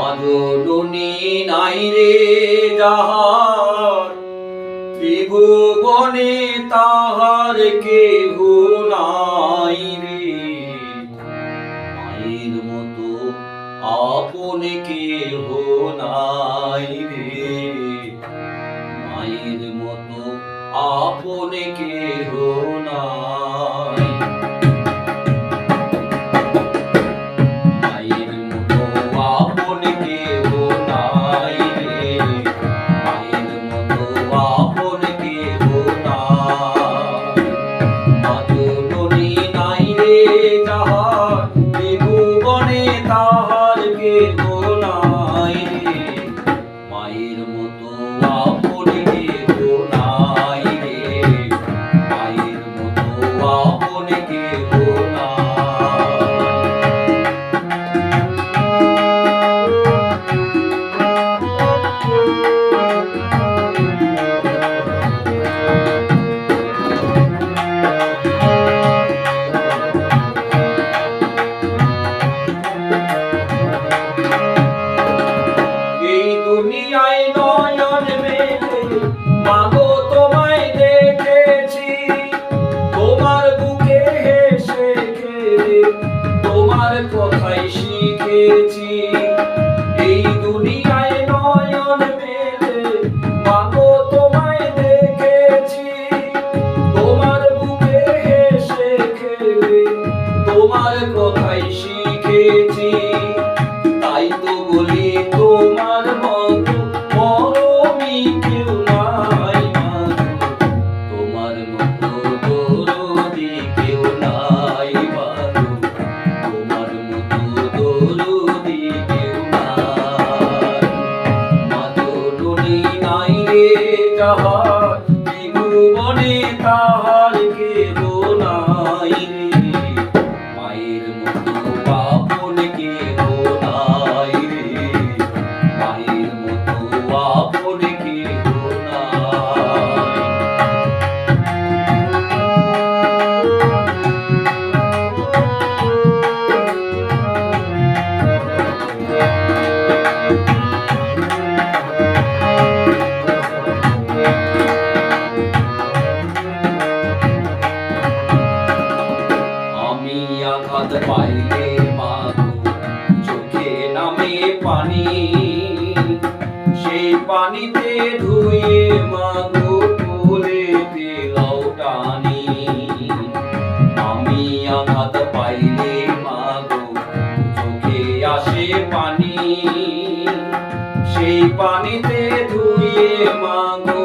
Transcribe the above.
মাজননী নাই রে যাহার, ত্রিভুবনে তাহার কেহ নাই রে। মায়ের মতো আপন কেহ নাই রে, মায়ের মতো আপন কেহ নাই। মায়ের মতো আপন কেহ নাই রে, মায়ের মতো আপন কেহ নাই। মাজননী নাই রে যাহার, ত্রিভুবনে তাহার কেহ নাই রে। মায়ের মতো আপন কেহ নাই রে, মায়ের মতো আপন কেহ নাই। এই দুনিয়ায় নয়ন মেলে মাগো তোমায় দেখেছি, তোমার বুকে হেসে খেলে তোমার কথাই শিখেছি। এই দুনিয়ায় নয়ন মেলে মাগো তোমায় দেখেছি, তোমার বুকে হেসে খেলে তোমার কথাই শিখেছি। তাই তো বলি তোমার মতো মরমি কেউ নাই মাগো, তোমার মতো দরদি কেউ নাই মাগো, তোমার মতো দরদি কেউ নাই। মাজননী নাই রে যাহার, ত্রিভুবনে তাহার কেহ নাই রে। মায়ের মতো আপন কেহ নাই রে, মায়ের মতো আপন কেহ নাই। আমি আঘাত পাইলে মাগো চোখে নামে পানি, সেই পানিতে ধুয়ে মাগো কোলেতে লও টানি। আমি আঘাত পাইলে মাগো চোখে আসে পানি, সেই পানিতে ধুয়ে মাগো